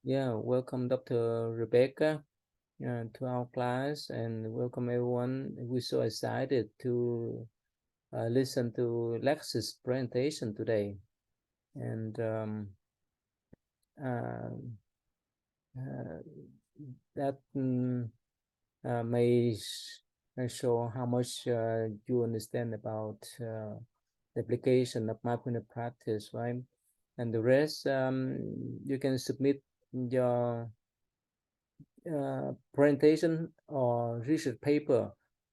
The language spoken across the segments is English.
Yeah, welcome Dr. Rebecca to our class, and welcome everyone. We're so excited to listen to Lex's presentation today. And uh, uh, that may show how much you understand about the application of mindfulness practice, right? And the rest, you can submit your presentation or research paper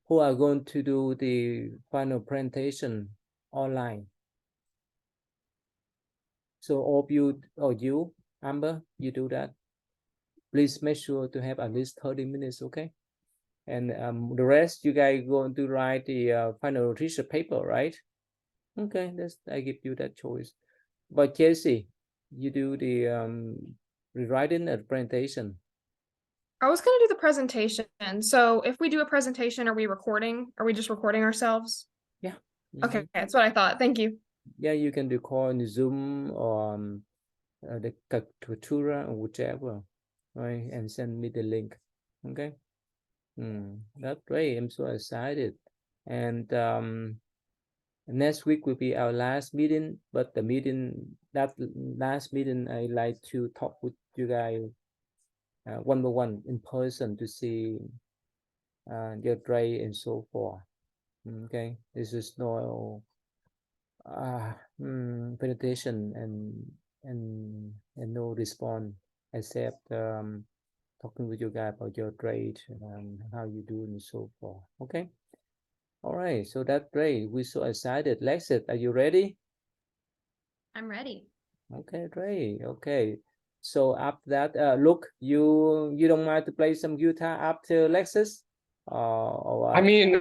who are going to do the final presentation online. So all of you, or you, Amber, you do that. Please make sure to have at least 30 minutes, okay? And the rest, you guys going to write the final research paper, right? Okay, I give you that choice. But Jesse, you do the rewriting a presentation. I was going to do the presentation. So if we do a presentation, are we recording? Are we just recording ourselves? Yeah. Okay, that's what I thought. Thank you. Yeah, you can do call on Zoom or the Kaltura or whichever, right? And send me the link. Okay. That's great. I'm so excited. And next week will be our last meeting, but that last meeting, I like to talk with you guys one by one in person to see your trade and so forth. Okay, this is no presentation and no response except talking with you guys about your trade and how you do and so forth. Okay. All right. So that's great. We're so excited. Lexit, are you ready? I'm ready. Okay, great. Okay. So after that, look, you don't mind to play some guitar after Lexus? Or I what? mean,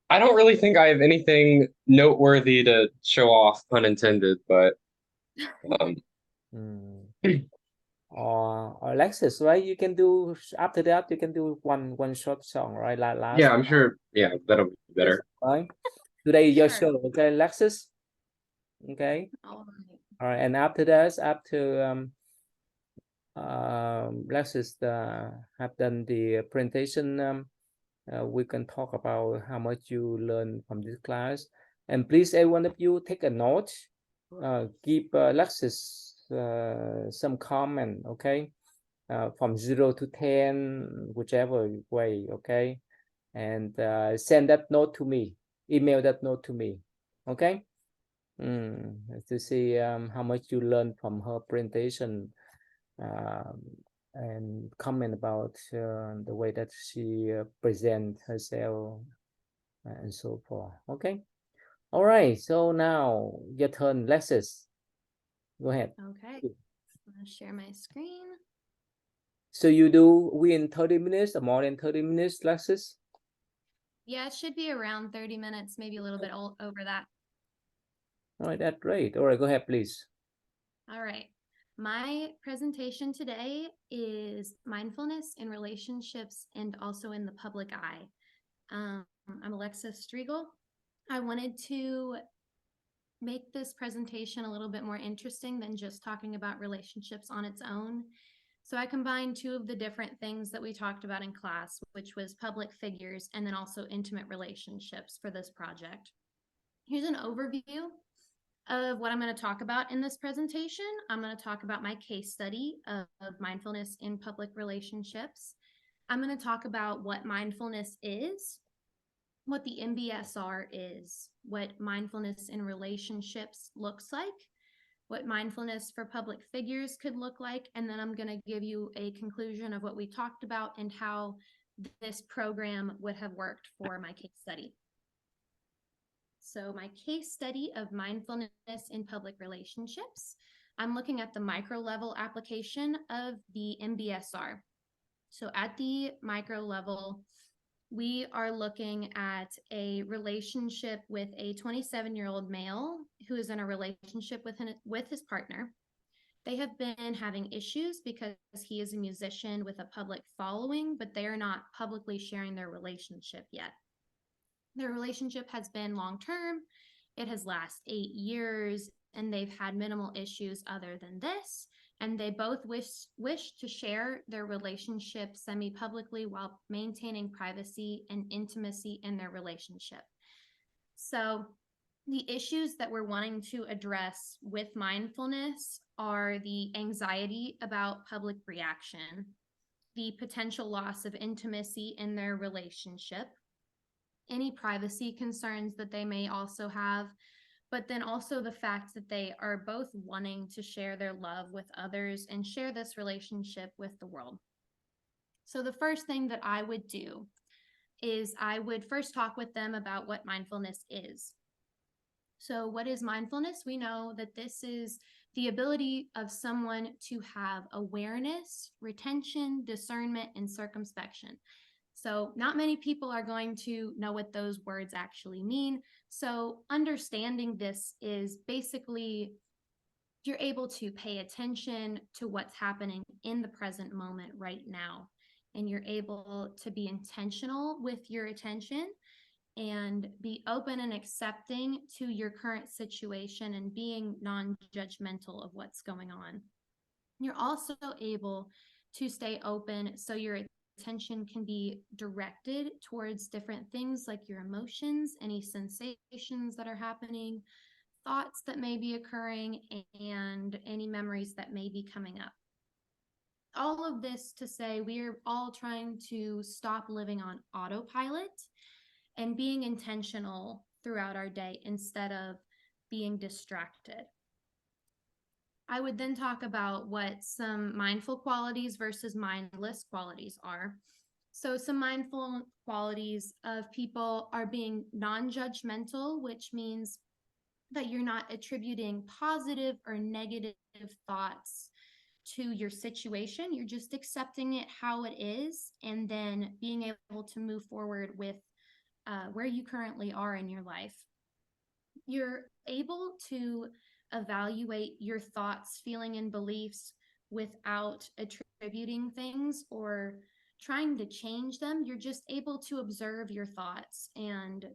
I don't really think I have anything noteworthy to show off, unintended, but um, Hmm. Or Lexus, right? You can do after that. You can do one short song, right? yeah, Last. I'm sure. Yeah, that'll be Yes. better. Right. Today is your Sure. show, okay, Lexus. Okay. All right. All right. And after that, after Lexus have done the presentation, we can talk about how much you learn from this class. And please, every one of you, take a note. Give Lexus some comment, okay? From 0 to 10, whichever way, okay? And send that note to me. Email that note to me, okay? To see how much you learn from her presentation, um, and comment about the way that she present herself and so forth. Okay. All right. So now your turn, Lexus. Go ahead. Okay. I'm going to share my screen. So you do within 30 minutes or more than 30 minutes, Lexus? Yeah, it should be around 30 minutes, maybe a little bit over that. All right, that's great. All right, go ahead, please. All right. My presentation today is mindfulness in relationships and also in the public eye. I'm Alexis Striegel. I wanted to make this presentation a little bit more interesting than just talking about relationships on its own. So I combined two of the different things that we talked about in class, which was public figures and then also intimate relationships for this project. Here's an overview of what I'm going to talk about in this presentation. I'm going to talk about my case study of mindfulness in public relationships. I'm going to talk about what mindfulness is, what the MBSR is, what mindfulness in relationships looks like, what mindfulness for public figures could look like, and then I'm going to give you a conclusion of what we talked about and how this program would have worked for my case study. So my case study of mindfulness in public relationships, I'm looking at the micro level application of the MBSR. So at the micro level, we are looking at a relationship with a 27-year-old male who is in a relationship with his partner. They have been having issues because he is a musician with a public following, but they are not publicly sharing their relationship yet. Their relationship has been long-term. It has lasted 8 years, and they've had minimal issues other than this. And they both wish to share their relationship semi-publicly while maintaining privacy and intimacy in their relationship. So the issues that we're wanting to address with mindfulness are the anxiety about public reaction, the potential loss of intimacy in their relationship, any privacy concerns that they may also have, but then also the fact that they are both wanting to share their love with others and share this relationship with the world. So the first thing that I would do is I would first talk with them about what mindfulness is. So what is mindfulness? We know that this is the ability of someone to have awareness, retention, discernment, and circumspection. So not many people are going to know what those words actually mean. So understanding this is basically you're able to pay attention to what's happening in the present moment right now. And you're able to be intentional with your attention and be open and accepting to your current situation and being non-judgmental of what's going on. You're also able to stay open so your attention can be directed towards different things like your emotions, any sensations that are happening, thoughts that may be occurring, and any memories that may be coming up. All of this to say we're all trying to stop living on autopilot and being intentional throughout our day instead of being distracted. I would then talk about what some mindful qualities versus mindless qualities are. So some mindful qualities of people are being non-judgmental, which means that you're not attributing positive or negative thoughts to your situation. You're just accepting it how it is and then being able to move forward with where you currently are in your life. You're able to evaluate your thoughts, feeling, and beliefs without attributing things or trying to change them. You're just able to observe your thoughts and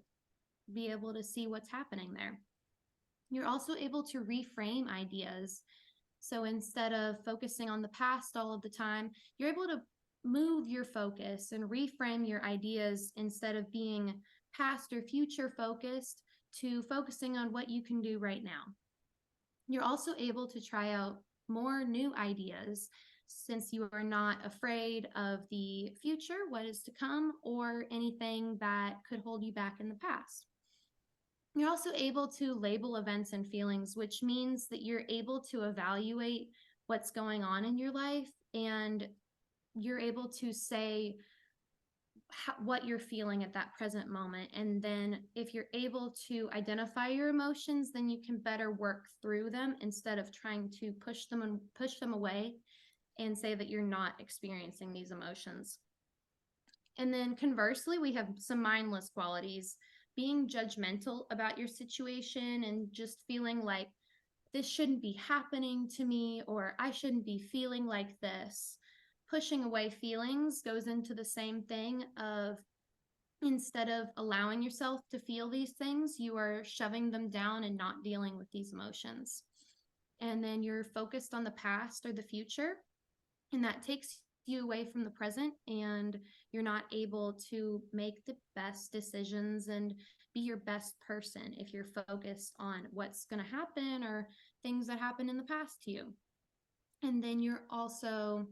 be able to see what's happening there. You're also able to reframe ideas. So instead of focusing on the past all of the time, you're able to move your focus and reframe your ideas instead of being past or future focused to focusing on what you can do right now. You're also able to try out more new ideas since you are not afraid of the future, what is to come, or anything that could hold you back in the past. You're also able to label events and feelings, which means that you're able to evaluate what's going on in your life and you're able to say what you're feeling at that present moment. And then if you're able to identify your emotions, then you can better work through them instead of trying to push them away and say that you're not experiencing these emotions. And then conversely, we have some mindless qualities, being judgmental about your situation and just feeling like this shouldn't be happening to me or I shouldn't be feeling like this. Pushing away feelings goes into the same thing of instead of allowing yourself to feel these things, you are shoving them down and not dealing with these emotions. And then you're focused on the past or the future, and that takes you away from the present, and you're not able to make the best decisions and be your best person if you're focused on what's going to happen or things that happened in the past to you. And then you're also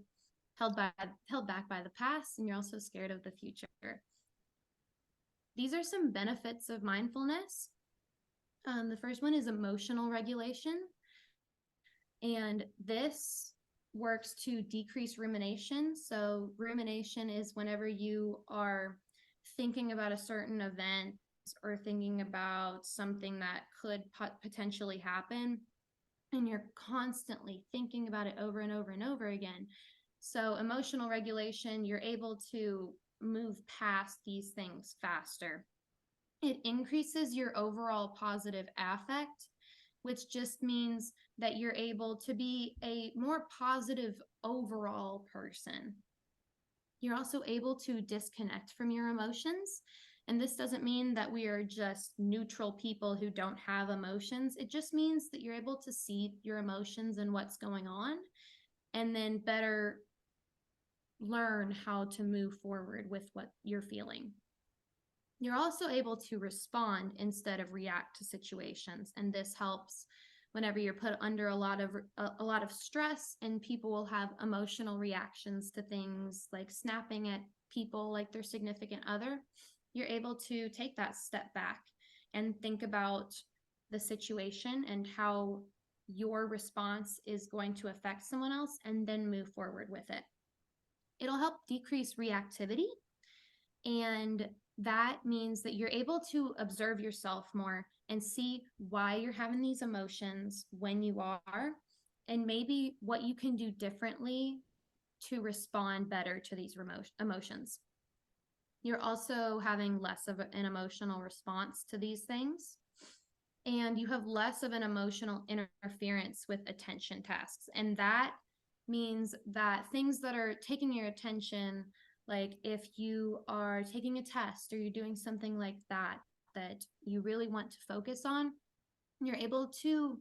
held back by the past, and you're also scared of the future. These are some benefits of mindfulness. The first one is emotional regulation, and this works to decrease rumination. So rumination is whenever you are thinking about a certain event or thinking about something that could potentially happen, and you're constantly thinking about it over and over and over again. So emotional regulation, you're able to move past these things faster. It increases your overall positive affect, which just means that you're able to be a more positive overall person. You're also able to disconnect from your emotions, And this doesn't mean that we are just neutral people who don't have emotions. It just means that you're able to see your emotions and what's going on, and then better learn how to move forward with what you're feeling. You're also able to respond instead of react to situations, and this helps whenever you're put under a lot of stress, and people will have emotional reactions to things like snapping at people like their significant other. You're able to take that step back and think about the situation and how your response is going to affect someone else, and then move forward with it. It'll help decrease reactivity, and that means that you're able to observe yourself more and see why you're having these emotions when you are, and maybe what you can do differently to respond better to these emotions. You're also having less of an emotional response to these things, and you have less of an emotional interference with attention tasks. And that means that things that are taking your attention, like if you are taking a test or you're doing something like that, that you really want to focus on, you're able to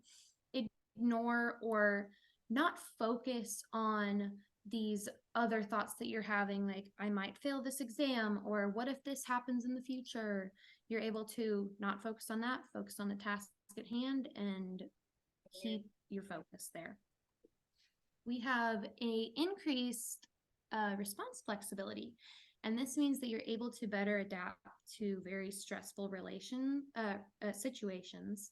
ignore or not focus on these other thoughts that you're having, like I might fail this exam, or what if this happens in the future. You're able to not focus on that, focus on the task at hand, and keep your focus there. We have a increased response flexibility, and this means that you're able to better adapt to very stressful situations,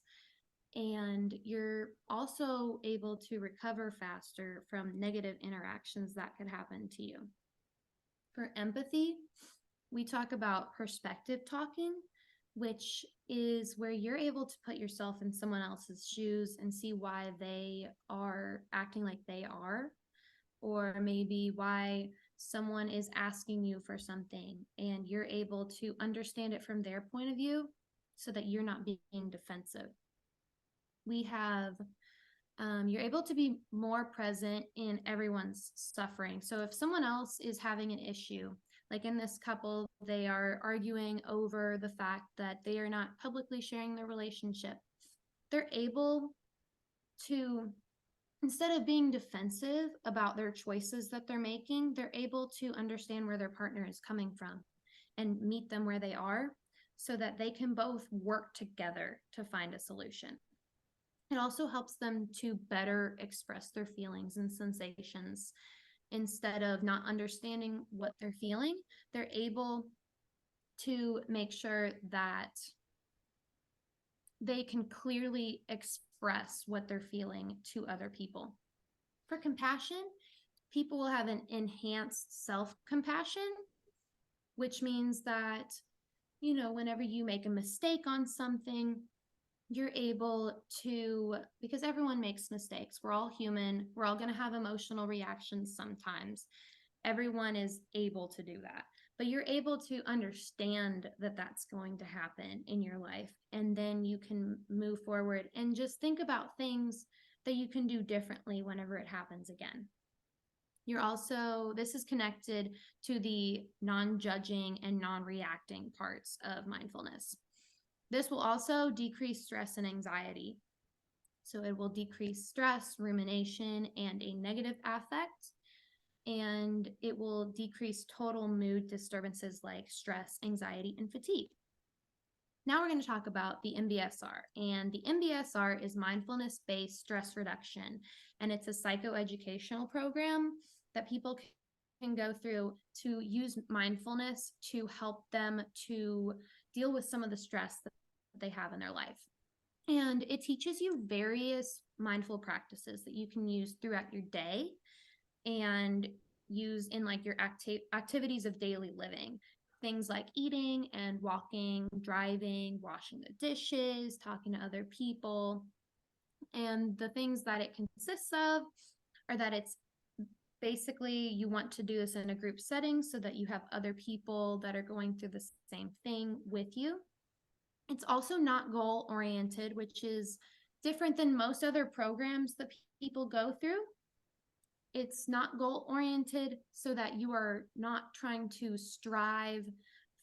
and you're also able to recover faster from negative interactions that could happen to you. For empathy, we talk about perspective talking, which is where you're able to put yourself in someone else's shoes and see why they are acting like they are, or maybe why someone is asking you for something, and you're able to understand it from their point of view so that you're not being defensive. We have, you're able to be more present in everyone's suffering. So if someone else is having an issue, like in this couple, they are arguing over the fact that they are not publicly sharing their relationship, they're able to, instead of being defensive about their choices that they're making, they're able to understand where their partner is coming from and meet them where they are, so that they can both work together to find a solution. It also helps them to better express their feelings and sensations. Instead of not understanding what they're feeling, they're able to make sure that they can clearly express what they're feeling to other people. For compassion, people will have an enhanced self-compassion, which means that, you know, whenever you make a mistake on something, you're able to, because everyone makes mistakes, we're all human, we're all going to have emotional reactions sometimes. Everyone is able to do that, but you're able to understand that that's going to happen in your life, and then you can move forward and just think about things that you can do differently whenever it happens again. You're also, this is connected to the non-judging and non-reacting parts of mindfulness. This will also decrease stress and anxiety. So it will decrease stress, rumination, and a negative affect, and it will decrease total mood disturbances like stress, anxiety, and fatigue. Now we're going to talk about the MBSR, and the MBSR is mindfulness-based stress reduction, and it's a psychoeducational program that people can go through to use mindfulness to help them to deal with some of the stress that they have in their life. And it teaches you various mindful practices that you can use throughout your day and use in like your activities of daily living. Things like eating and walking, driving, washing the dishes, talking to other people. And the things that it consists of are that it's basically, you want to do this in a group setting so that you have other people that are going through the same thing with you. It's also not goal-oriented, which is different than most other programs that people go through. It's not goal-oriented so that you are not trying to strive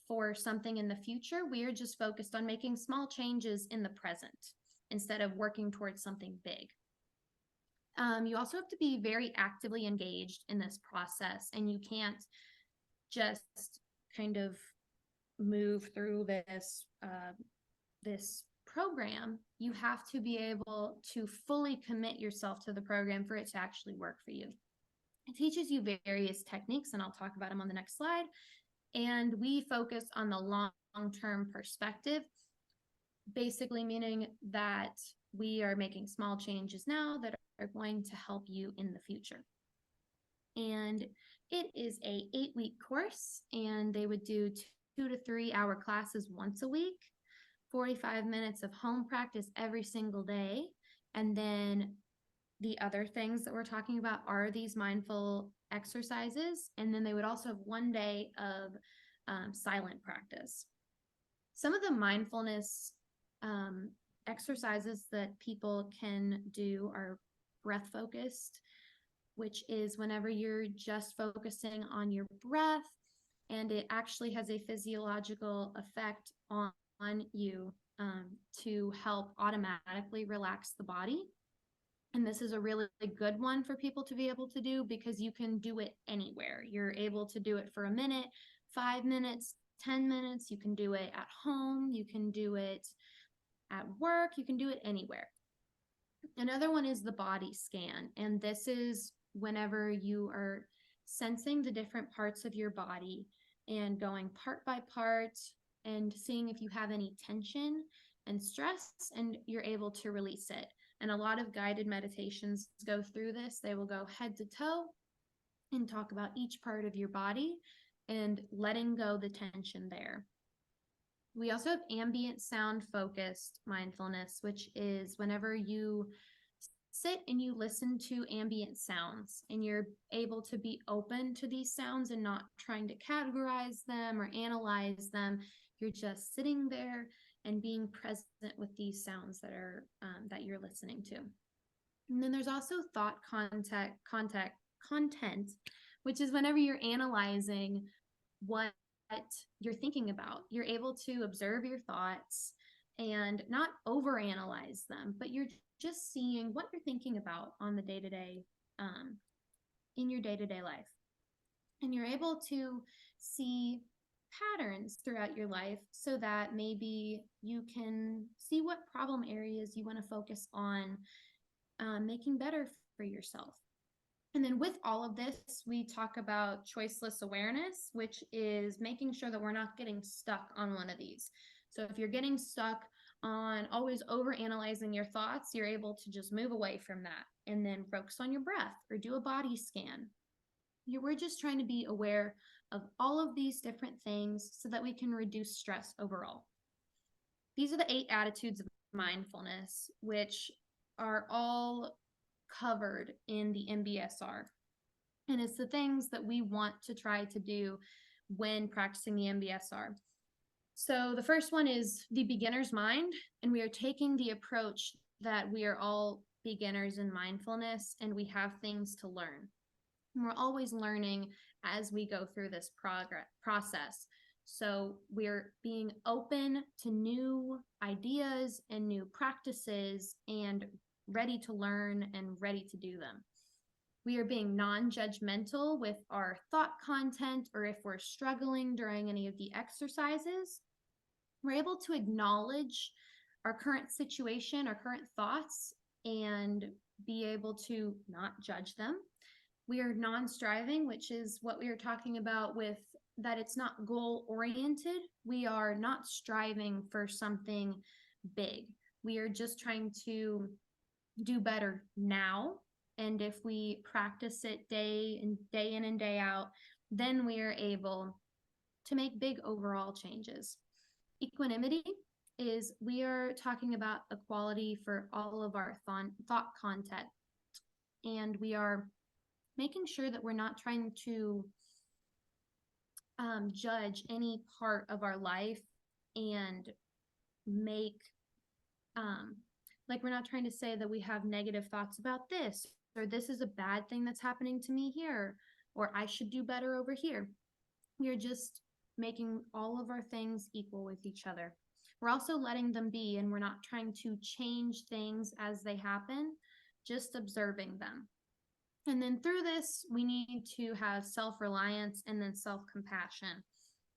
for something in the future. We are just focused on making small changes in the present instead of working towards something big. You also have to be very actively engaged in this process, and you can't just kind of move through this program. You have to be able to fully commit yourself to the program for it to actually work for you. It teaches you various techniques, and I'll talk about them on the next slide. And we focus on the long-term perspective, basically meaning that we are making small changes now that are going to help you in the future. And it is a 8-week course, and they would do 2 to 3 hour classes once a week, 45 minutes of home practice every single day. And then the other things that we're talking about are these mindful exercises. And then they would also have 1 day of silent practice. Some of the mindfulness exercises that people can do are breath focused, which is whenever you're just focusing on your breath, and it actually has a physiological effect on you to help automatically relax the body. And this is a really good one for people to be able to do because you can do it anywhere. You're able to do it for a minute, 5 minutes, 10 minutes. You can do it at home. You can do it at work. You can do it anywhere. Another one is the body scan. And this is whenever you are sensing the different parts of your body and going part by part and seeing if you have any tension and stress, and you're able to release it. And a lot of guided meditations go through this. They will go head to toe and talk about each part of your body and letting go the tension there. We also have ambient sound focused mindfulness, which is whenever you sit and you listen to ambient sounds and you're able to be open to these sounds and not trying to categorize them or analyze them. You're just sitting there and being present with these sounds that are that you're listening to. And then there's also thought content, which is whenever you're analyzing what you're thinking about. You're able to observe your thoughts and not overanalyze them, but you're just seeing what you're thinking about on the day-to-day, in your day-to-day life. And you're able to see patterns throughout your life so that maybe you can see what problem areas you want to focus on making better for yourself. And then with all of this, we talk about choiceless awareness, which is making sure that we're not getting stuck on one of these. So if you're getting stuck on always overanalyzing your thoughts, you're able to just move away from that and then focus on your breath or do a body scan. We're just trying to be aware of all of these different things so that we can reduce stress overall. These are the 8 attitudes of mindfulness, which are all covered in the MBSR. And it's the things that we want to try to do when practicing the MBSR. So the first one is the beginner's mind, and we are taking the approach that we are all beginners in mindfulness and we have things to learn. And we're always learning as we go through this process. So we're being open to new ideas and new practices and ready to learn and ready to do them. We are being non-judgmental with our thought content, or if we're struggling during any of the exercises, we're able to acknowledge our current situation, our current thoughts, and be able to not judge them. We are non-striving, which is what we were talking about with that it's not goal-oriented. We are not striving for something big. We are just trying to do better now. And if we practice it day in and day out, then we are able to make big overall changes. Equanimity is we are talking about equality for all of our thought content. And we are making sure that we're not trying to judge any part of our life and make like we're not trying to say that we have negative thoughts about this, or this is a bad thing that's happening to me here, or I should do better over here. We're just making all of our things equal with each other. We're also letting them be, and we're not trying to change things as they happen, just observing them. And then through this, we need to have self-reliance and then self-compassion.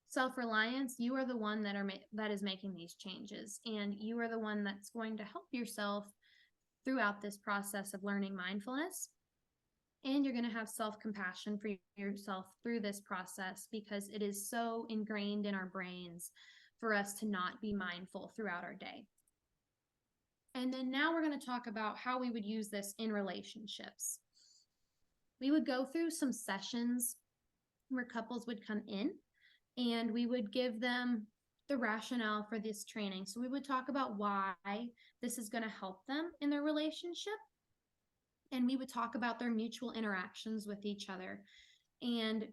Self-reliance, you are the one that is making these changes, and you are the one that's going to help yourself throughout this process of learning mindfulness. And you're going to have self-compassion for yourself through this process, because it is so ingrained in our brains for us to not be mindful throughout our day. And then now we're going to talk about how we would use this in relationships. We would go through some sessions where couples would come in, and we would give them the rationale for this training. So we would talk about why this is going to help them in their relationship. And we would talk about their mutual interactions with each other. And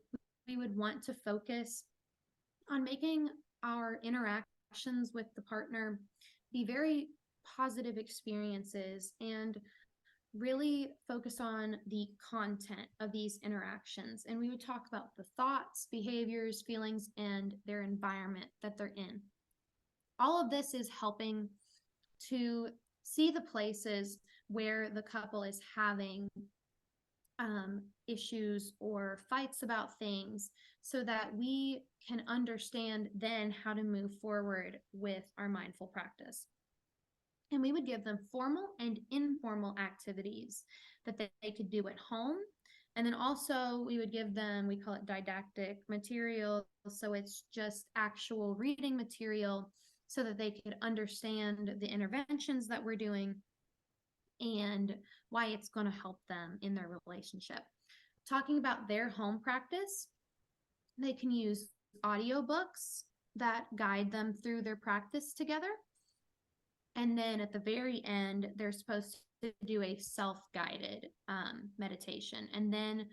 we would want to focus on making our interactions with the partner be very positive experiences, and really focus on the content of these interactions. And we would talk about the thoughts, behaviors, feelings, and their environment that they're in. All of this is helping to see the places where the couple is having issues or fights about things, so that we can understand then how to move forward with our mindful practice. And we would give them formal and informal activities that they could do at home. And then also we would give them, we call it didactic material. So it's just actual reading material so that they could understand the interventions that we're doing and why it's going to help them in their relationship. Talking about their home practice, they can use audiobooks that guide them through their practice together. And then at the very end, they're supposed to do a self-guided meditation. And then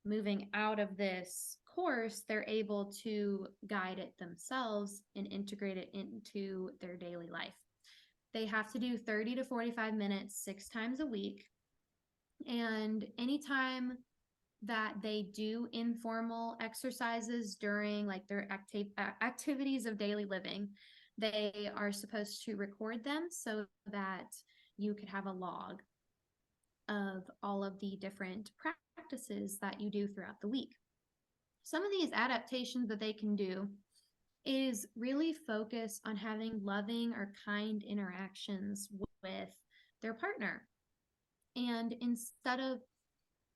moving out of this course, they're able to guide it themselves and integrate it into their daily life. They have to do 30 to 45 minutes 6 times a week. And anytime that they do informal exercises during like their activities of daily living, they are supposed to record them so that you could have a log of all of the different practices that you do throughout the week. Some of these adaptations that they can do is really focus on having loving or kind interactions with their partner. And instead of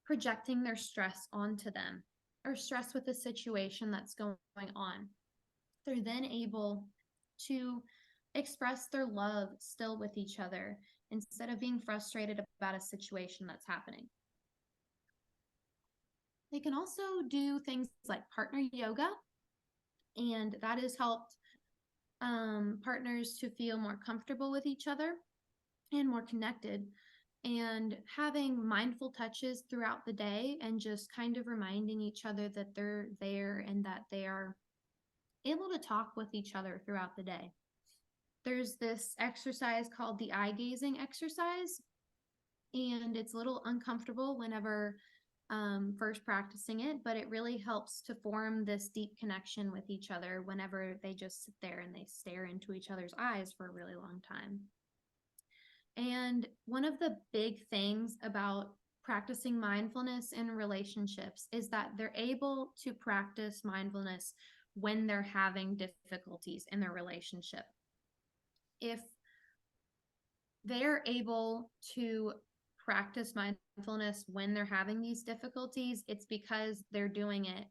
projecting their stress onto them or stress with the situation that's going on, they're then able to express their love still with each other instead of being frustrated about a situation that's happening. They can also do things like partner yoga, and that has helped partners to feel more comfortable with each other and more connected, and having mindful touches throughout the day and just kind of reminding each other that they're there and that they are able to talk with each other throughout the day. There's this exercise called the eye gazing exercise, and it's a little uncomfortable whenever first practicing it, but it really helps to form this deep connection with each other whenever they just sit there and they stare into each other's eyes for a really long time. And one of the big things about practicing mindfulness in relationships is that they're able to practice mindfulness when they're having difficulties in their relationship. If they're able to practice mindfulness when they're having these difficulties, it's because they're doing it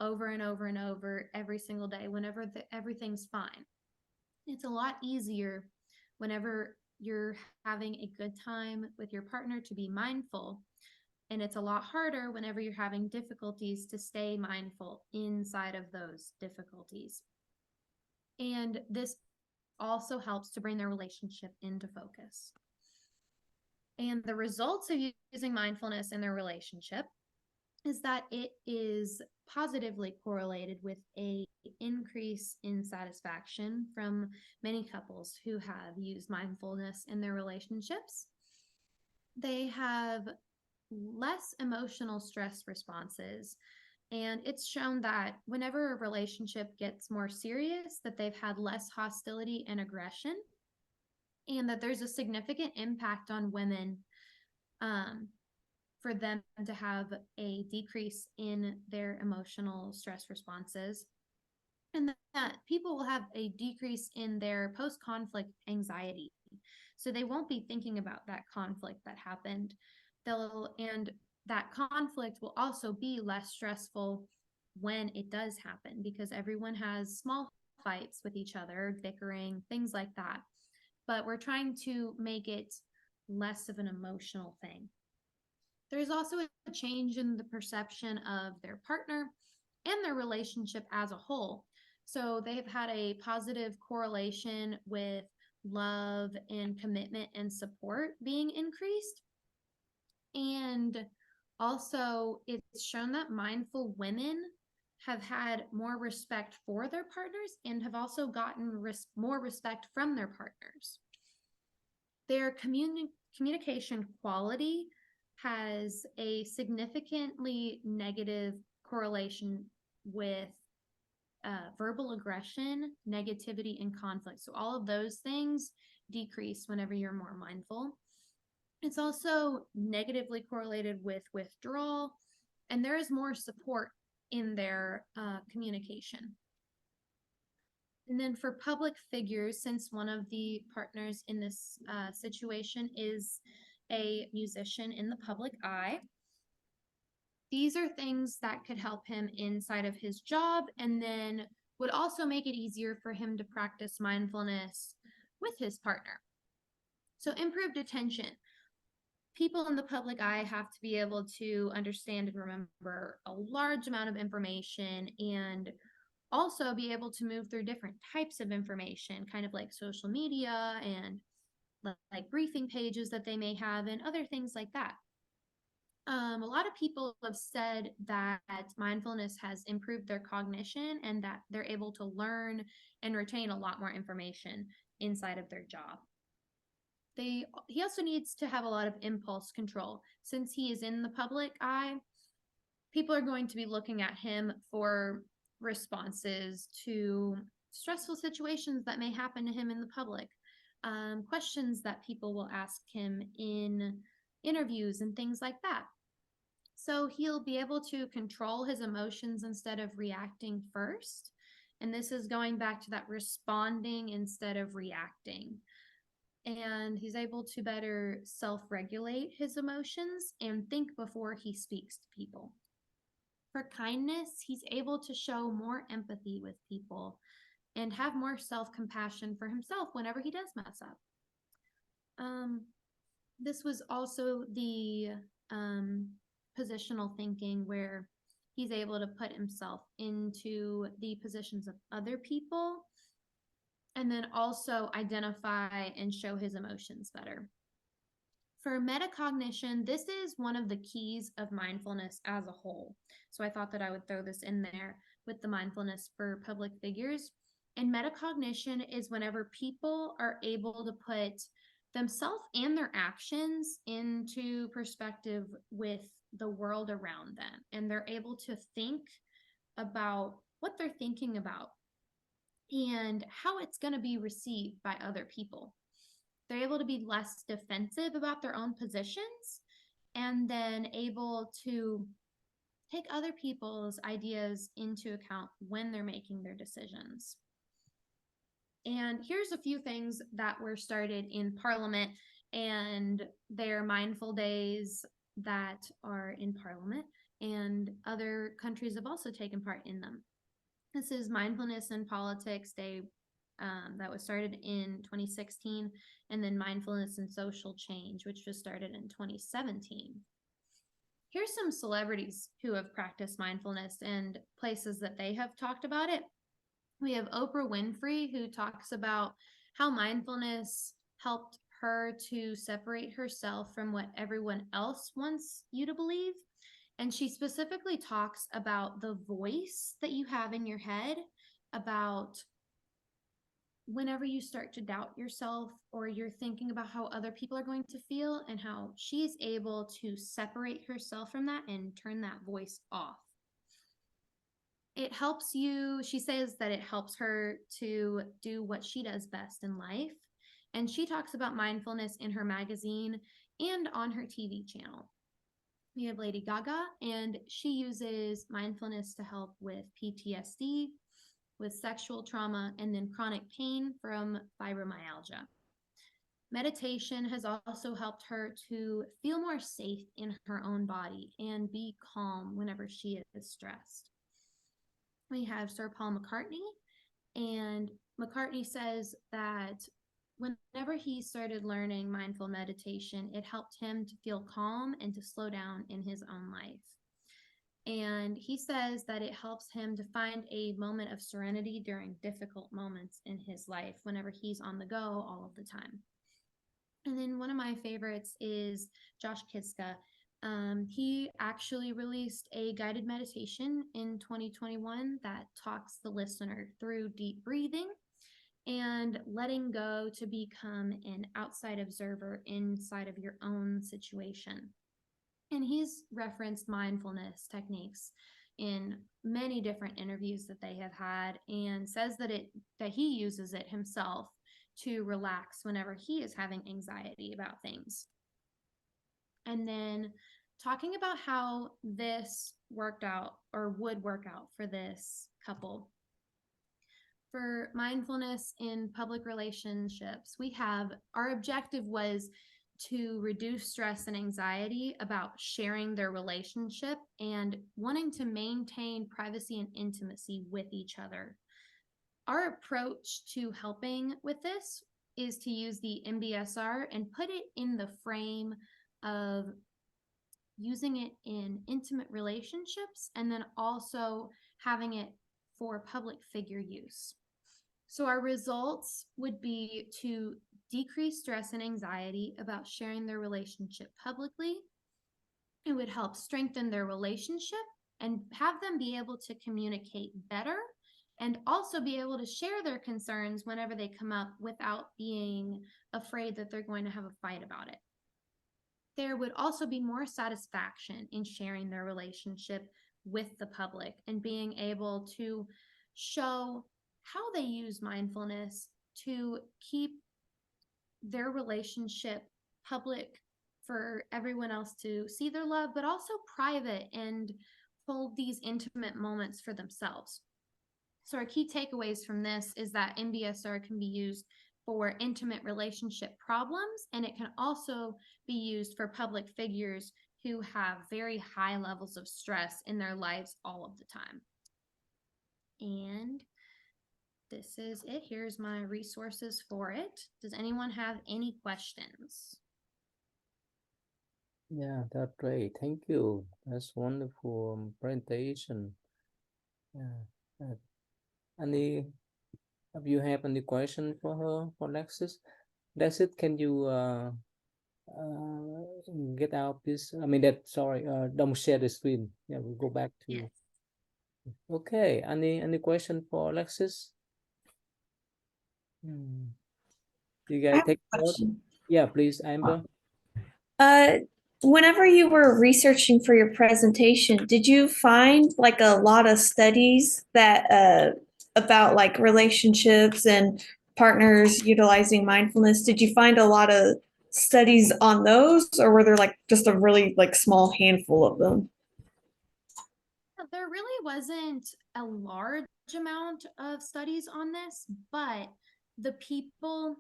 over and over and over every single day whenever everything's fine. It's a lot easier whenever you're having a good time with your partner to be mindful, and it's a lot harder whenever you're having difficulties to stay mindful inside of those difficulties. And this also helps to bring their relationship into focus. And the results of using mindfulness in their relationship is that it is positively correlated with an increase in satisfaction from many couples who have used mindfulness in their relationships. They have less emotional stress responses, And it's shown that whenever a relationship gets more serious, that they've had less hostility and aggression, and that there's a significant impact on women for them to have a decrease in their emotional stress responses, and that people will have a decrease in their post-conflict anxiety. So they won't be thinking about that conflict that happened. And that conflict will also be less stressful when it does happen, because everyone has small fights with each other, bickering, things like that. But we're trying to make it less of an emotional thing. There's also a change in the perception of their partner and their relationship as a whole. So they have had a positive correlation with love and commitment and support being increased. And also, it's shown that mindful women have had more respect for their partners and have also gotten more respect from their partners. Their communication quality has a significantly negative correlation with verbal aggression, negativity, and conflict. So all of those things decrease whenever you're more mindful. It's also negatively correlated with withdrawal, and there is more support in their communication. And then for public figures, since one of the partners in this situation is a musician in the public eye, these are things that could help him inside of his job, and then would also make it easier for him to practice mindfulness with his partner. So improved attention. People in the public eye have to be able to understand and remember a large amount of information, and also be able to move through different types of information, kind of like social media and like briefing pages that they may have and other things like that. A lot of people have said that mindfulness has improved their cognition and that they're able to learn and retain a lot more information inside of their job. He also needs to have a lot of impulse control. Since he is in the public eye, people are going to be looking at him for responses to stressful situations that may happen to him in the public, questions that people will ask him in interviews and things like that. So he'll be able to control his emotions instead of reacting first. And this is going back to that responding instead of reacting. And he's able to better self-regulate his emotions and think before he speaks to people. For kindness, he's able to show more empathy with people and have more self-compassion for himself whenever he does mess up. This was also the positional thinking, where he's able to put himself into the positions of other people and then also identify and show his emotions better. For metacognition, this is one of the keys of mindfulness as a whole. So I thought that I would throw this in there with the mindfulness for public figures. And metacognition is whenever people are able to put themselves and their actions into perspective with the world around them. And they're able to think about what they're thinking about and how it's going to be received by other people. They're able to be less defensive about their own positions, and then able to take other people's ideas into account when they're making their decisions. And here's a few things that were started in Parliament and their mindful days that are in Parliament, and other countries have also taken part in them. This is Mindfulness in Politics Day that was started in 2016, and then Mindfulness in Social Change, which was started in 2017. Here's some celebrities who have practiced mindfulness and places that they have talked about it. We have Oprah Winfrey, who talks about how mindfulness helped her to separate herself from what everyone else wants you to believe. And she specifically talks about the voice that you have in your head, about whenever you start to doubt yourself or you're thinking about how other people are going to feel, and how she's able to separate herself from that and turn that voice off. It helps you, she says that it helps her to do what she does best in life. And she talks about mindfulness in her magazine and on her TV channel. We have Lady Gaga, and she uses mindfulness to help with PTSD, with sexual trauma, and then chronic pain from fibromyalgia. Meditation has also helped her to feel more safe in her own body and be calm whenever she is stressed. We have Sir Paul McCartney, and McCartney says that whenever he started learning mindful meditation, it helped him to feel calm and to slow down in his own life. And he says that it helps him to find a moment of serenity during difficult moments in his life whenever he's on the go all of the time. And then one of my favorites is Josh Kiska. He actually released a guided meditation in 2021 that talks the listener through deep breathing and letting go to become an outside observer inside of your own situation. And he's referenced mindfulness techniques in many different interviews that they have had, and says that he uses it himself to relax whenever he is having anxiety about things. And then talking about how this worked out or would work out for this couple. For mindfulness in public relationships, our objective was to reduce stress and anxiety about sharing their relationship and wanting to maintain privacy and intimacy with each other. Our approach to helping with this is to use the MBSR and put it in the frame of using it in intimate relationships, and then also having it for public figure use. So our results would be to decrease stress and anxiety about sharing their relationship publicly. It would help strengthen their relationship and have them be able to communicate better, and also be able to share their concerns whenever they come up without being afraid that they're going to have a fight about it. There would also be more satisfaction in sharing their relationship with the public and being able to show how they use mindfulness to keep their relationship public for everyone else to see their love, but also private and hold these intimate moments for themselves. So our key takeaways from this is that MBSR can be used for intimate relationship problems, and it can also be used for public figures who have very high levels of stress in their lives all of the time. And this is it. Here's my resources for it. Does anyone have any questions? Yeah, that's great. Thank you. That's wonderful presentation. Yeah. Have you have any question for her, for Lexis? Lexis, can you get out this? I mean sorry, don't share the screen. Yeah, we'll go back to. Yes. Okay. Any question for Lexis? You guys take note? Yeah, please, Amber. Whenever you were researching for your presentation, did you find like a lot of studies that about like relationships and partners utilizing mindfulness? Did you find a lot of studies on those, or were there like just a really like small handful of them? There really wasn't a large amount of studies on this, but the people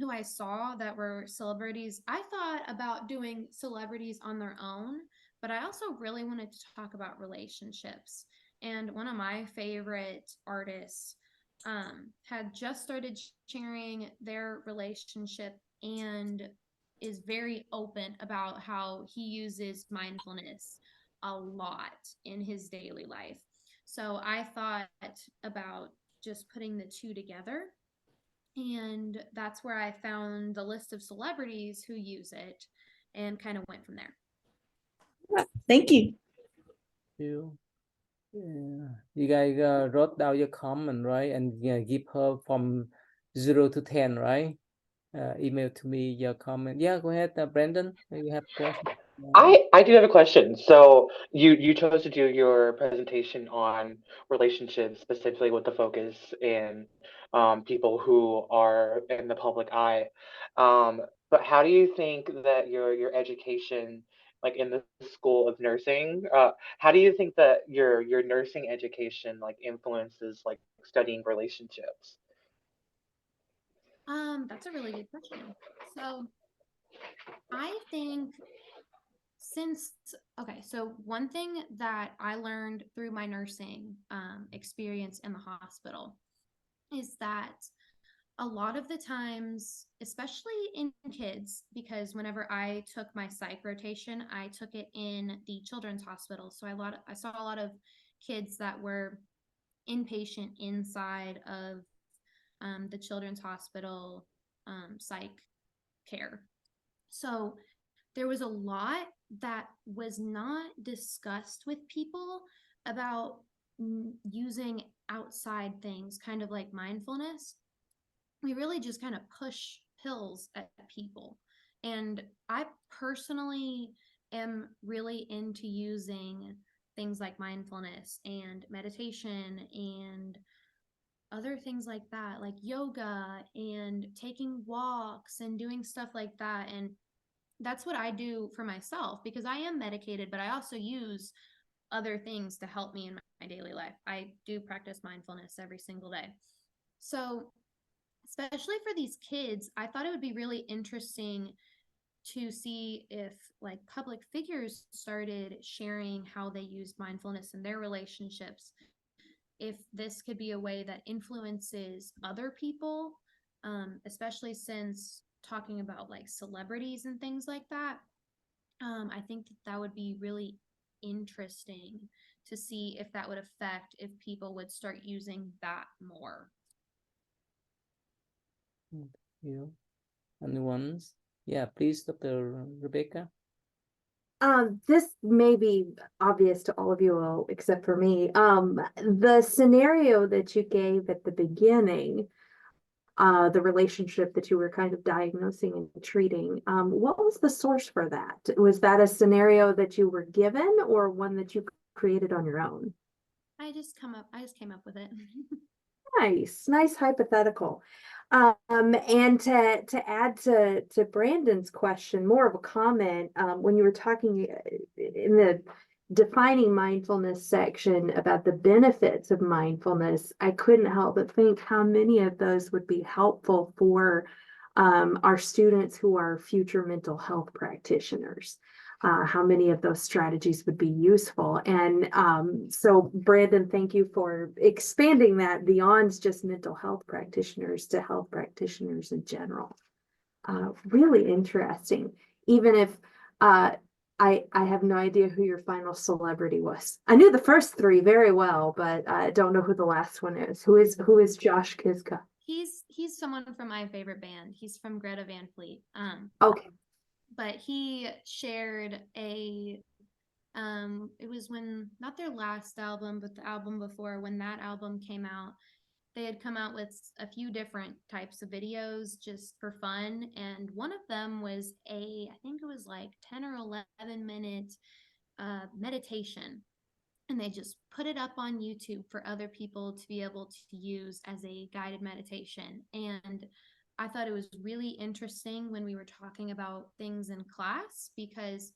who I saw that were celebrities, I thought about doing celebrities on their own, but I also really wanted to talk about relationships. And one of my favorite artists had just started sharing their relationship and is very open about how he uses mindfulness a lot in his daily life. So I thought about just putting the two together. And that's where I found the list of celebrities who use it and kind of went from there. Thank you. Yeah. You guys wrote down your comment, right? And give her from 0 to 10, right? Email to me your comment. Yeah, go ahead, Brandon. You have a question? I do have a question. So you chose to do your presentation on relationships, specifically with the focus in people who are in the public eye. Um, but how do you think that your education, like in the School of Nursing, how do you think that your nursing education like influences like studying relationships? That's a really good question. So I think since okay, so one thing that I learned through my nursing experience in the hospital is that a lot of the times, especially in kids, because whenever I took my psych rotation, I took it in the children's hospital. So I saw a lot of kids that were inpatient inside of the children's hospital psych care. So there was a lot that was not discussed with people about using outside things, kind of like mindfulness. We really just kind of push pills at people. And I personally am really into using things like mindfulness and meditation and other things like that, like yoga and taking walks and doing stuff like that. And that's what I do for myself because I am medicated, but I also use other things to help me in my daily life. I do practice mindfulness every single day. So, especially for these kids, I thought it would be really interesting to see if like public figures started sharing how they used mindfulness in their relationships, if this could be a way that influences other people, especially since talking about like celebrities and things like that. I think that that would be really interesting to see if that would affect if people would start using that more. You, anyone? Yeah, please, Dr. Rebecca. This may be obvious to all of you all except for me. The scenario that you gave at the beginning, the relationship that you were kind of diagnosing and treating, what was the source for that? Was that a scenario that you were given or one that you created on your own? I just came up with it. Nice hypothetical. And to add to Brandon's question, more of a comment, when you were talking in the defining mindfulness section about the benefits of mindfulness, I couldn't help but think how many of those would be helpful for our students who are future mental health practitioners. How many of those strategies would be useful. And so Brandon, thank you for expanding that beyond just mental health practitioners to health practitioners in general. Really interesting, even if I have no idea who your final celebrity was. I knew the first three very well, but I don't know who the last one is. Who is Josh Kiszka? He's someone from my favorite band. He's from Greta Van Fleet. Okay. But he shared a it was when not their last album but the album before, when that album came out, they had come out with a few different types of videos just for fun, and one of them was I think it was like 10 or 11 minute meditation, and they just put it up on YouTube for other people to be able to use as a guided meditation. And I thought it was really interesting when we were talking about things in class, because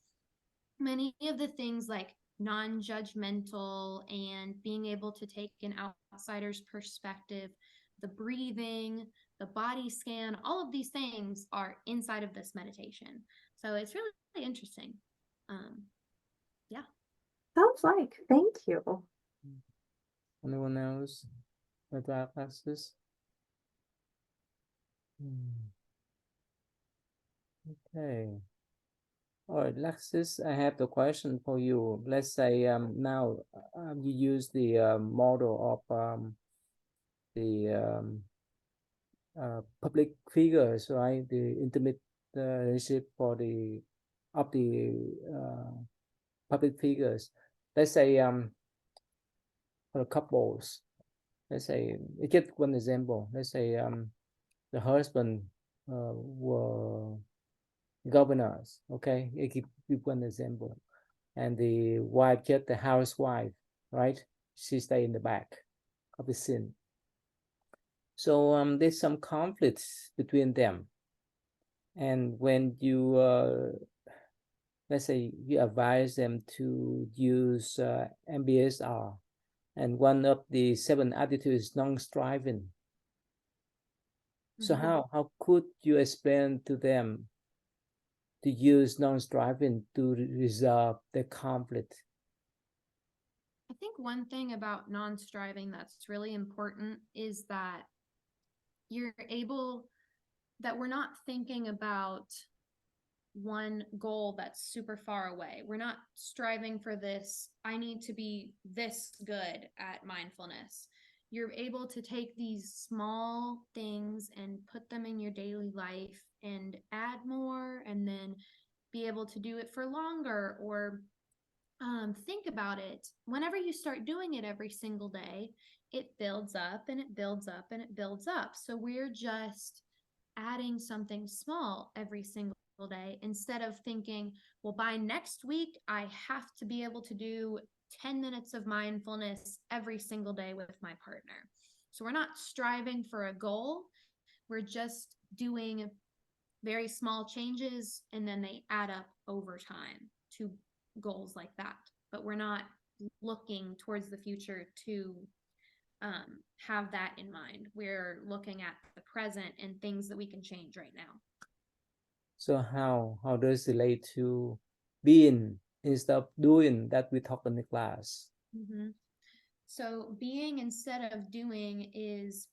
many of the things like non-judgmental and being able to take an outsider's perspective, the breathing, the body scan, all of these things are inside of this meditation. So it's really, really interesting. Yeah. Sounds like. Thank you. Anyone else with our classes? Okay. All right, Lexis, I have the question for you. Let's say now you use the model of the public figures, right? The intimate relationship for the public figures. Let's say for couples. Let's say get one example. Let's say the husband were governors. Okay, I give one example. And the wife, just the housewife, right? She stay in the back of the scene. So there's some conflicts between them. And when you, let's say you advise them to use MBSR, and one of the 7 attitudes is non-striving. So Mhm. how could you explain to them to use non-striving to resolve the conflict? I think one thing about non-striving that's really important is that you're able, that we're not thinking about one goal that's super far away. We're not striving for this, I need to be this good at mindfulness. You're able to take these small things and put them in your daily life and add more, and then be able to do it for longer, or think about it. Whenever you start doing it every single day, it builds up and it builds up and it builds up. So we're just adding something small every single day instead of thinking, well, by next week, I have to be able to do 10 minutes of mindfulness every single day with my partner. So we're not striving for a goal. We're just doing very small changes, and then they add up over time to goals like that. But we're not looking towards the future to have that in mind. We're looking at the present and things that we can change right now. So how does it relate to being instead of doing that we talk in the class? Mm-hmm. So being instead of doing is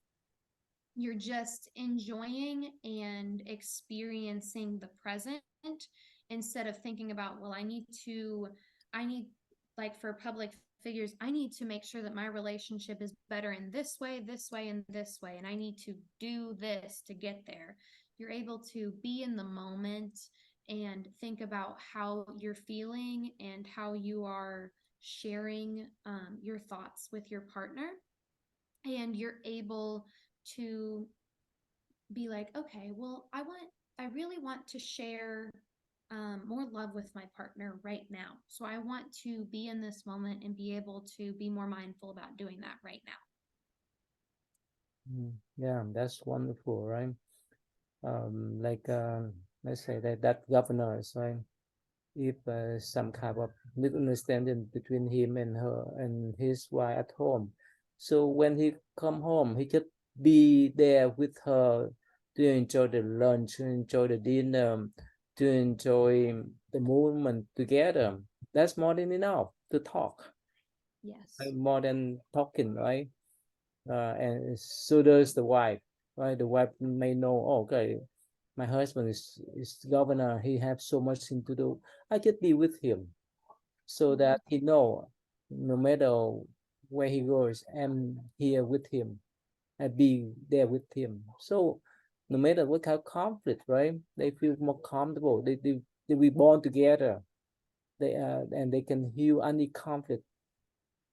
you're just enjoying and experiencing the present instead of thinking about, well, I need like for public figures, I need to make sure that my relationship is better in this way, and this way, and I need to do this to get there. You're able to be in the moment and think about how you're feeling and how you are sharing your thoughts with your partner, and you're able to be like, okay, well, I really want to share more love with my partner right now. So I want to be in this moment and be able to be more mindful about doing that right now. Yeah, that's wonderful, right? Like let's say that governors, right? If some kind of misunderstanding between him and her and his wife at home, so when he come home, he just be there with her to enjoy the lunch, to enjoy the dinner, to enjoy the moment together. That's more than enough to talk, Yes. right? More than talking, right? And so does the wife, right? The wife may know, oh, okay, my husband is governor, he have so much thing to do, I just be with him, so that he know no matter where he goes, I'm here with him, I be there with him. So no matter what kind of conflict, right, they feel more comfortable, they be born together, they and they can heal any conflict.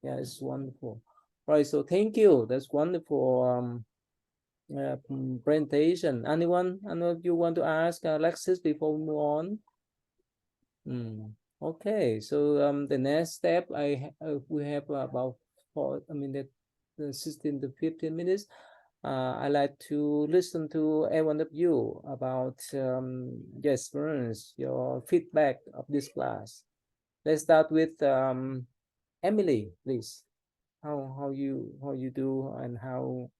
Yeah, it's wonderful. Right, so thank you, that's wonderful presentation. Anyone you want to ask Alexis before we move on? Okay, so the next step we have about 16 to 15 minutes. I like to listen to every one of you about your experience, your feedback of this class. Let's start with Emily, please. How you do, and how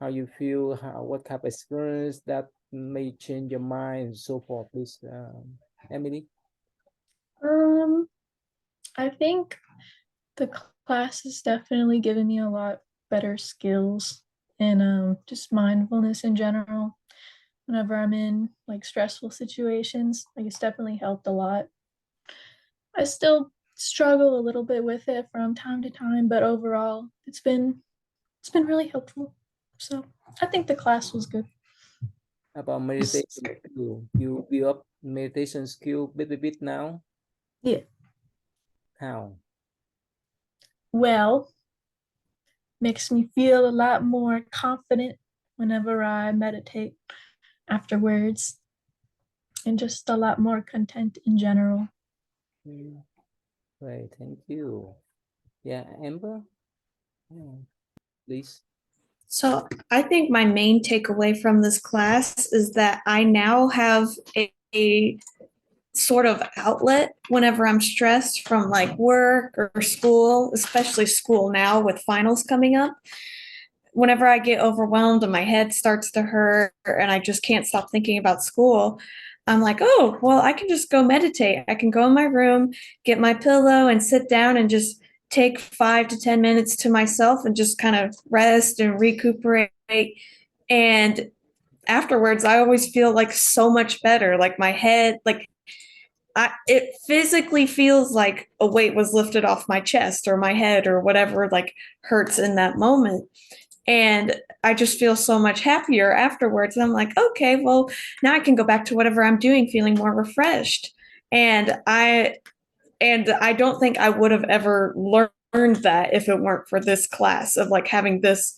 you feel, what type of experience that may change your mind, so forth, please, Emily. I think the class has definitely given me a lot better skills and just mindfulness in general. Whenever I'm in like stressful situations, like it's definitely helped a lot. I still struggle a little bit with it from time to time, but overall it's been really helpful. So I think the class was good. About meditation skill, you build up meditation skill bit by bit now? Yeah. How? Well, makes me feel a lot more confident whenever I meditate afterwards. and just a lot more content in general. Great, thank you. Yeah, Amber, please. So I think my main takeaway from this class is that I now have a sort of outlet whenever I'm stressed from like work or school, especially school now with finals coming up. Whenever I get overwhelmed and my head starts to hurt and I just can't stop thinking about school, I'm like, oh, well, I can just go meditate. I can go in my room, get my pillow, and sit down and just take 5 to 10 minutes to myself and just kind of rest and recuperate. And afterwards, I always feel like so much better. Like my head, like it physically feels like a weight was lifted off my chest or my head or whatever like hurts in that moment. And I just feel so much happier afterwards. And I'm like, okay, well, now I can go back to whatever I'm doing feeling more refreshed. And I don't think I would have ever learned that if it weren't for this class of like having this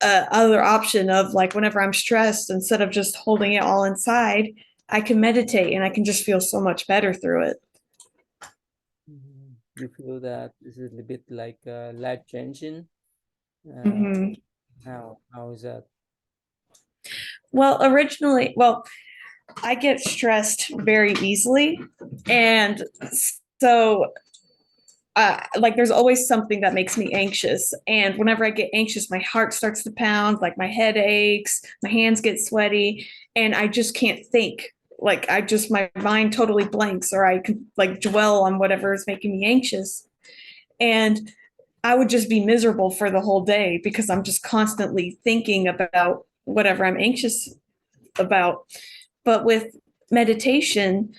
other option of like whenever I'm stressed, instead of just holding it all inside, I can meditate and I can just feel so much better through it. You feel that this is a bit like life changing? Mhm. How is that? Well, I get stressed very easily. And so, like, there's always something that makes me anxious. And whenever I get anxious, my heart starts to pound, like, my head aches, my hands get sweaty, and I just can't think. Like, my mind totally blanks, or I can, like, dwell on whatever is making me anxious. And I would just be miserable for the whole day because I'm just constantly thinking about whatever I'm anxious about. But with meditation,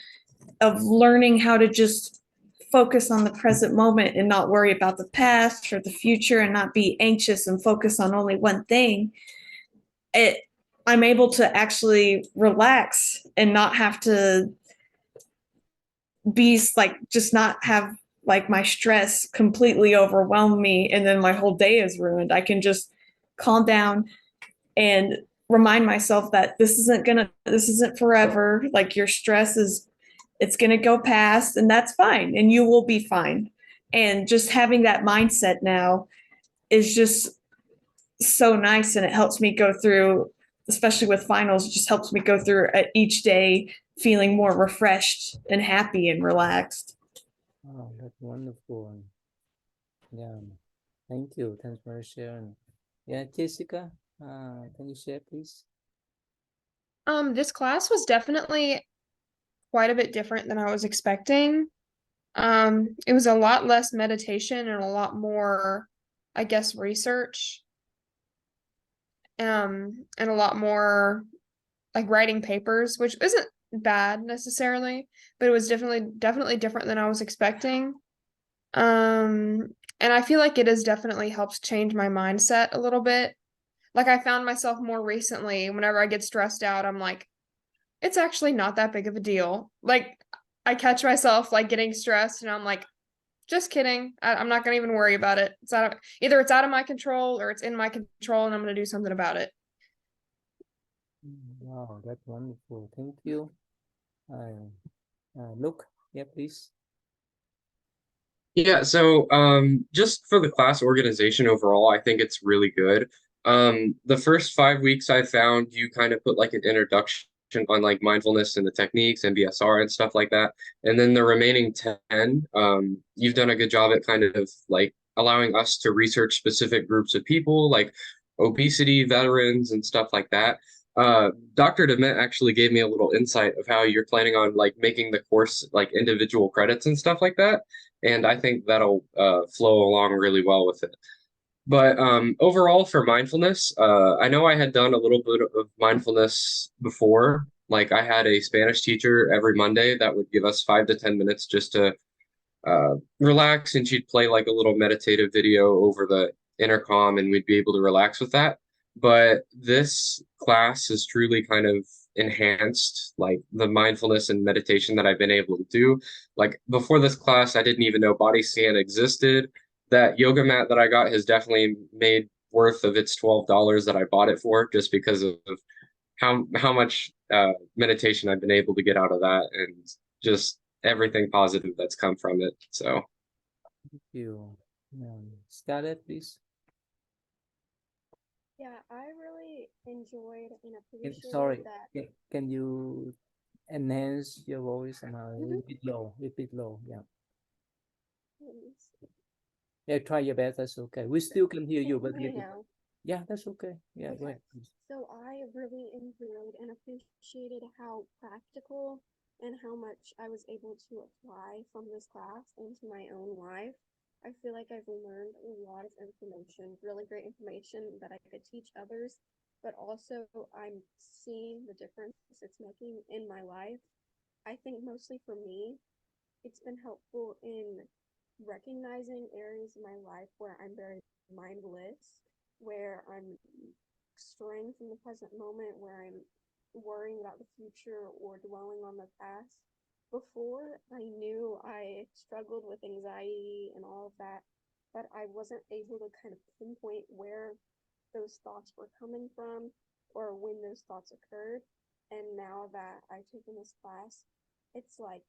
of learning how to just focus on the present moment and not worry about the past or the future and not be anxious and focus on only one thing, I'm able to actually relax and not have to be like, just not have like my stress completely overwhelm me and then my whole day is ruined. I can just calm down and remind myself that this isn't forever. Like your stress it's going to go past and that's fine and you will be fine. And just having that mindset now is just so nice, and it helps me go through, especially with finals, it just helps me go through each day feeling more refreshed and happy and relaxed. Oh, that's wonderful. Yeah, thank you. Thanks for sharing. Yeah, Jessica, can you share, please? This class was definitely quite a bit different than I was expecting. It was a lot less meditation and a lot more, I guess, research. And a lot more like writing papers, which isn't bad necessarily, but it was definitely different than I was expecting. And I feel like it has definitely helped change my mindset a little bit. Like I found myself more recently, whenever I get stressed out, I'm like, it's actually not that big of a deal. Like I catch myself like getting stressed and I'm like, just kidding. I'm not gonna even worry about it. Either it's out of my control or it's in my control and I'm gonna do something about it. Wow, that's wonderful. Thank you. Luke, yeah, please. Yeah, so just for the class organization overall, I think it's really good. The first 5 weeks I found you kind of put like an introduction on like mindfulness and the techniques and BSR and stuff like that. And then the remaining 10, you've done a good job at kind of like allowing us to research specific groups of people like obesity, veterans, and stuff like that. Dr. DeMint actually gave me a little insight of how you're planning on like making the course like individual credits and stuff like that. And I think that'll flow along really well with it. But overall for mindfulness, I know I had done a little bit of mindfulness before. Like I had a Spanish teacher every Monday that would give us 5 to 10 minutes just to relax, and she'd play like a little meditative video over the intercom and we'd be able to relax with that. But this class has truly kind of enhanced like the mindfulness and meditation that I've been able to do. Like before this class, I didn't even know body scan existed. That yoga mat that I got has definitely made worth of its $12 that I bought it for, just because of how much meditation I've been able to get out of that, and just everything positive that's come from it. So Thank you. Scarlett, please. Yeah, I really enjoyed and appreciated Sorry, that. can you enhance your voice and Mhm. repeat low, yeah. Let me see. Yeah, try your best, that's okay. We still can hear you, Can but you hear me now? yeah, that's okay. Yeah, go Okay. ahead, please. So I really enjoyed and appreciated how practical and how much I was able to apply from this class into my own life. I feel like I've learned a lot of information, really great information that I could teach others, but also I'm seeing the difference it's making in my life. I think mostly for me, it's been helpful in recognizing areas of my life where I'm very mindless, where I'm straying from the present moment, where I'm worrying about the future or dwelling on the past. Before, I knew I struggled with anxiety and all of that, but I wasn't able to kind of pinpoint where those thoughts were coming from or when those thoughts occurred. And now that I've taken this class, it's like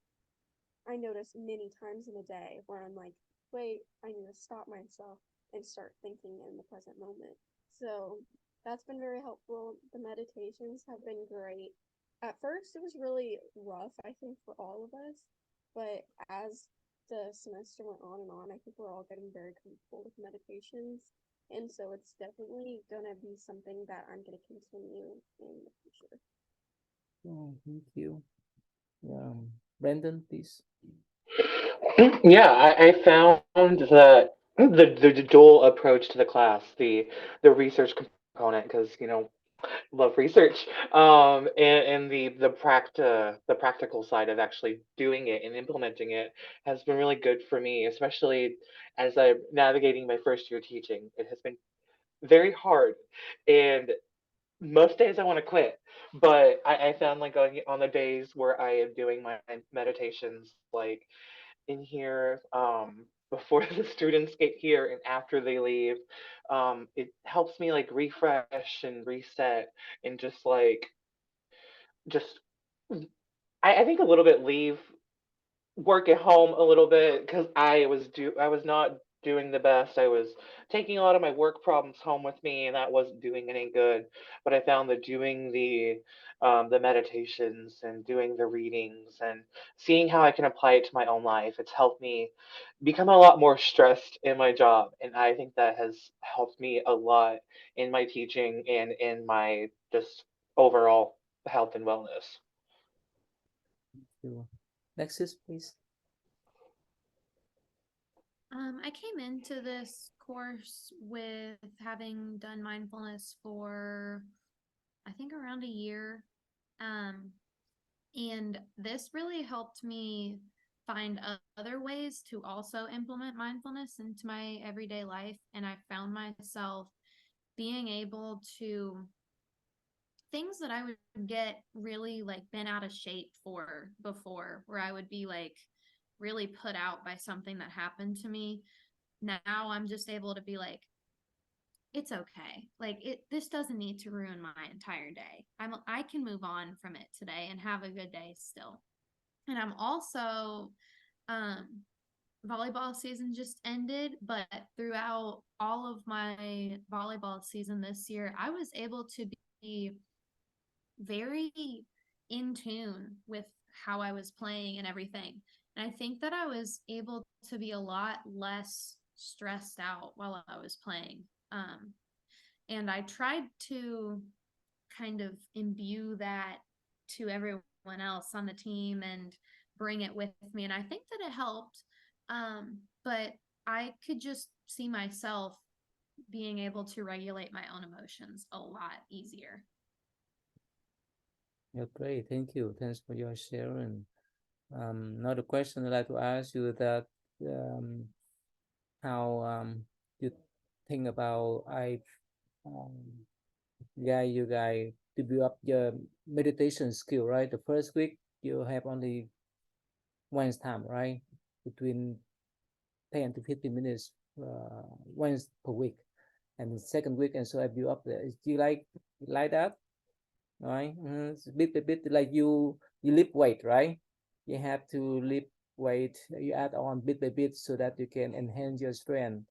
I notice many times in a day where I'm like, wait, I need to stop myself and start thinking in the present moment. So that's been very helpful. The meditations have been great. At first, it was really rough, I think, for all of us. But as the semester went on, I think we're all getting very comfortable with meditations. And so it's definitely going to be something that I'm going to continue in the future. Oh, thank you. Brandon, please. Yeah, I found that the dual approach to the class, the research component, because love research, and the practical side of actually doing it and implementing it has been really good for me, especially as I'm navigating my first year teaching. It has been very hard, and most days I want to quit, but I found like on the days where I am doing my meditations, like in here, before the students get here and after they leave, it helps me like refresh and reset and just I think a little bit leave work at home a little bit because I was not doing the best. I was taking a lot of my work problems home with me, and that wasn't doing any good. But I found that doing the meditations and doing the readings and seeing how I can apply it to my own life, it's helped me become a lot more stressed in my job, and I think that has helped me a lot in my teaching and in my just overall health and wellness. Thank you. Lexis, please. I came into this course with having done mindfulness for, I think, around a year. And this really helped me find other ways to also implement mindfulness into my everyday life. And I found myself being able to things that I would get really like bent out of shape for before, where I would be like really put out by something that happened to me. Now I'm just able to be like, it's okay. Like this doesn't need to ruin my entire day. I can move on from it today and have a good day still. And I'm also volleyball season just ended, but throughout all of my volleyball season this year, I was able to be very in tune with how I was playing and everything. And I think that I was able to be a lot less stressed out while I was playing. And I tried to kind of imbue that to everyone else on the team and bring it with me. And I think that it helped. But I could just see myself being able to regulate my own emotions a lot easier. Yeah, great. Thank you. Thanks for your sharing. Another question I'd like to ask you that how you think about you guys to build up your meditation skill, right? The first week you have only once time, right? Between 10 to 15 minutes once per week. And the second week and so I build up there. Do you like that? right? It's a bit like you lift weight, right? You have to lift weight. You add on bit by bit so that you can enhance your strength.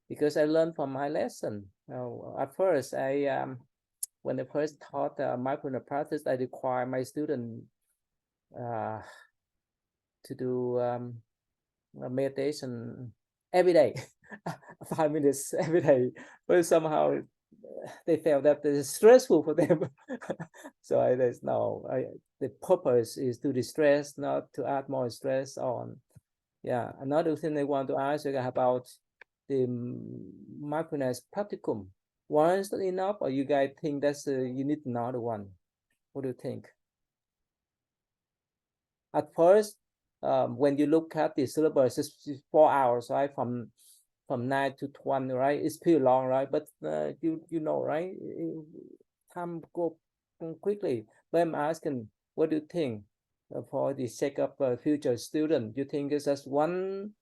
Because I learned from my lesson. At first, when I first taught mindfulness practice, I require my student to do meditation every day, 5 minutes every day. But somehow they felt that it is stressful for them. So there's no. The purpose is to distress, not to add more stress on. Yeah. Another thing I want to ask you about the mindfulness practicum. One is not enough, or you guys think that's you need another one? What do you think? At first, when you look at the syllabus, it's 4 hours, right? From 9 to 20, right? It's pretty long, right? But you know, right? Time go quickly. But I'm asking, what do you think for the sake of future student? Do you think it's just one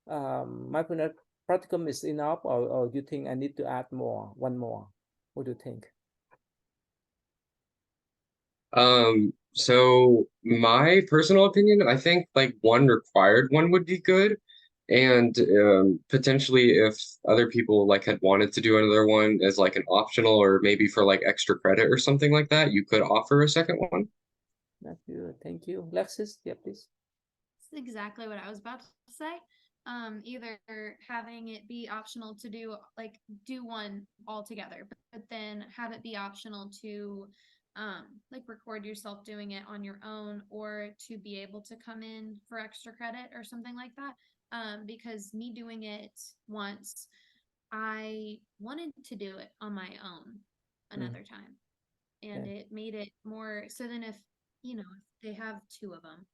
mindfulness practicum is enough, or do you think I need to add more, one more? What do you think? So my personal opinion, I think like one required one would be good. And potentially if other people like had wanted to do another one as like an optional or maybe for like extra credit or something like that, you could offer a second one. That's good. Thank you. Lexis, yeah, please. That's exactly what I was about to say. Either having it be optional to do one altogether, but then have it be optional to like record yourself doing it on your own, or to be able to come in for extra credit or something like that. Because me doing it once, I wanted to do it on my own another time, and Yeah. it made it more so. Then if if they have two of them,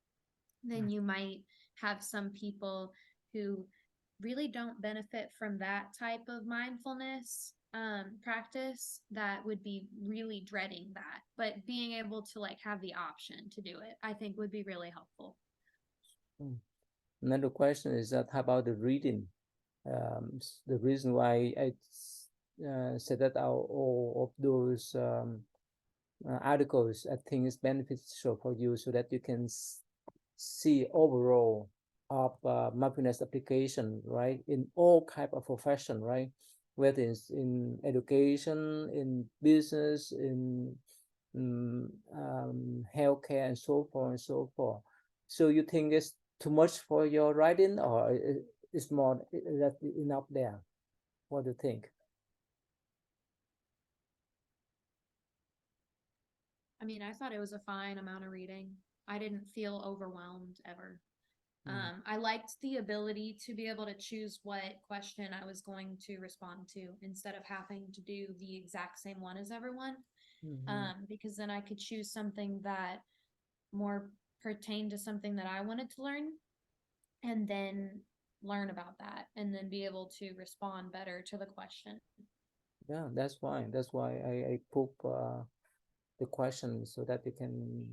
then you might have some people who really don't benefit from that type of mindfulness practice that would be really dreading that. But being able to like have the option to do it, I think would be really helpful. Another question is that how about the reading? The reason why I said that all of those articles, I think is beneficial for you so that you can see overall of mindfulness application, right? In all type of profession, right? Whether it's in education, in business, in healthcare, and so forth and so forth. So you think it's too much for your writing, or it's more that enough there? What do you think? I mean, I thought it was a fine amount of reading. I didn't feel overwhelmed ever. I liked the ability to be able to choose what question I was going to respond to instead of having to do the exact same one as everyone. Because then I could choose something that more pertained to something that I wanted to learn, and then learn about that, and then be able to respond better to the question. Yeah, that's fine. That's why I put the question so that you can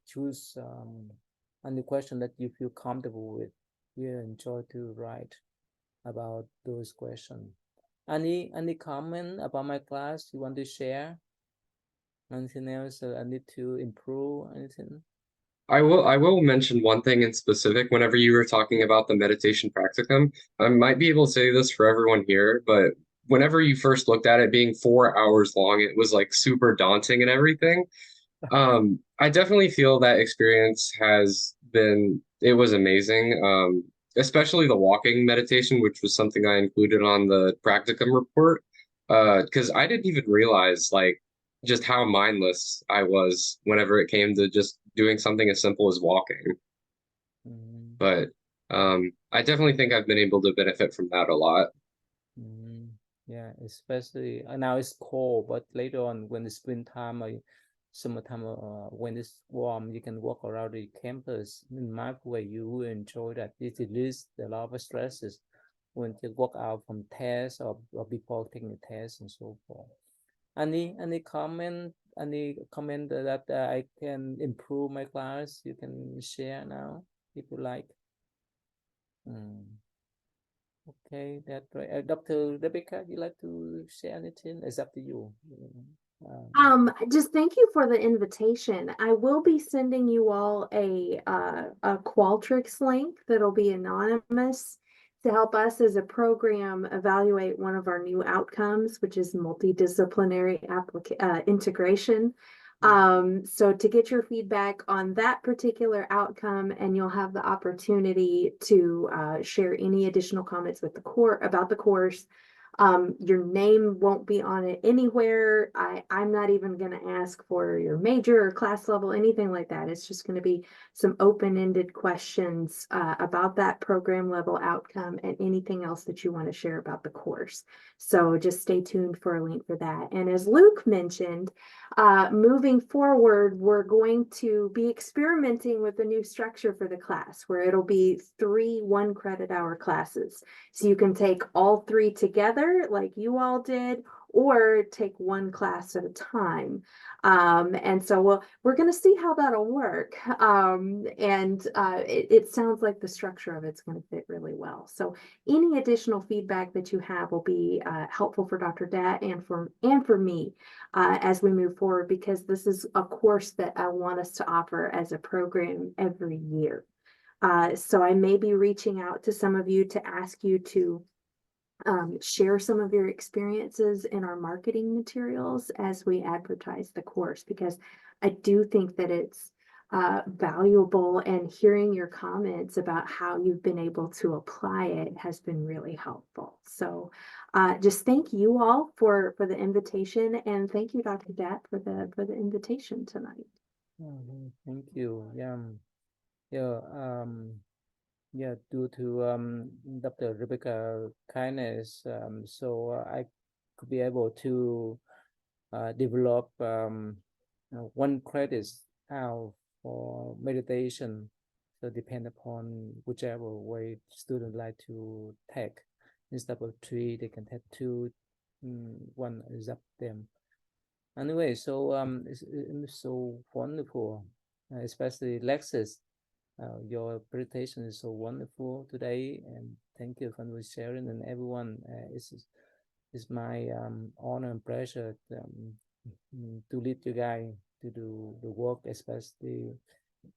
choose any question that you feel comfortable with. You enjoy to write about those questions. Any comment about my class you want to share? Anything else I need to improve? Anything? I will mention one thing in specific. Whenever you were talking about the meditation practicum, I might be able to say this for everyone here, but whenever you first looked at it being 4 hours long, it was like super daunting and everything. I definitely feel that experience it was amazing. Especially the walking meditation, which was something I included on the practicum report. Because I didn't even realize like just how mindless I was whenever it came to just doing something as simple as walking. But I definitely think I've been able to benefit from that a lot. Yeah, especially now it's cold, but later on when it's springtime or summertime, when it's warm, you can walk around the campus. In my way, you will enjoy that. It releases a lot of stresses when you walk out from tests or before taking the test and so forth. Any comment? Any comment that I can improve my class? You can share now if you like. Okay, that's right. Dr. Rebecca, you like to share anything? It's up to you. Just thank you for the invitation. I will be sending you all a Qualtrics link that'll be anonymous to help us as a program evaluate one of our new outcomes, which is multidisciplinary integration. So to get your feedback on that particular outcome, and you'll have the opportunity to share any additional comments with the about the course. Your name won't be on it anywhere. I'm not even going to ask for your major or class level, anything like that. It's just going to be some open-ended questions about that program level outcome and anything else that you want to share about the course. So just stay tuned for a link for that. And as Luke mentioned, moving forward, we're going to be experimenting with a new structure for the class where it'll be 3 1-credit-hour classes. So you can take all 3 together like you all did, or take one class at a time. And so we're going to see how that'll work. It sounds like the structure of it's going to fit really well. So any additional feedback that you have will be helpful for Dr. Dat and for me as we move forward, because this is a course that I want us to offer as a program every year. So I may be reaching out to some of you to ask you to share some of your experiences in our marketing materials as we advertise the course, because I do think that it's valuable, and hearing your comments about how you've been able to apply it has been really helpful. So just thank you all for the invitation, and thank you, Dr. Dat, for the invitation tonight. Thank you. Yeah, due to Dr. Rebecca kindness, so I could be able to develop 1 credit out for meditation. So depend upon whichever way students like to take. Instead of 3, they can take 2. 1 is up to them. Anyway, so it's so wonderful, especially Lexus. Your presentation is so wonderful today, and thank you for sharing. And everyone, it's my honor and pleasure to lead you guys to do the work, especially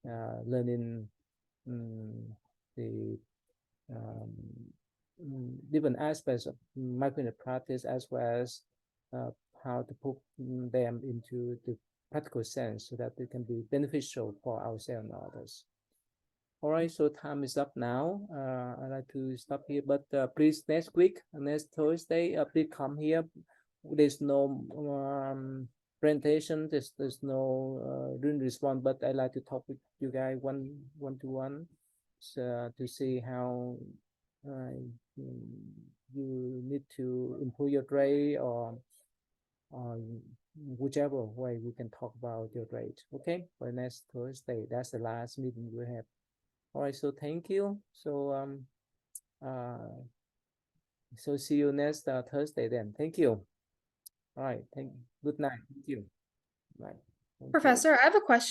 learning the different aspects of mindfulness practice, as well as how to put them into the practical sense so that they can be beneficial for ourselves and others. All right, so time is up now. I'd like to stop here, but please next week, next Thursday, please come here. There's no presentation, there's no written response, but I'd like to talk with you guys one-to-one, so to see how you need to improve your grade, or whichever way we can talk about your grade. Okay, for next Thursday, that's the last meeting we have. All right, so thank you. So so see you next Thursday then. Thank you. All right, good night. Thank you. Bye. Thank you. Professor, I have a question.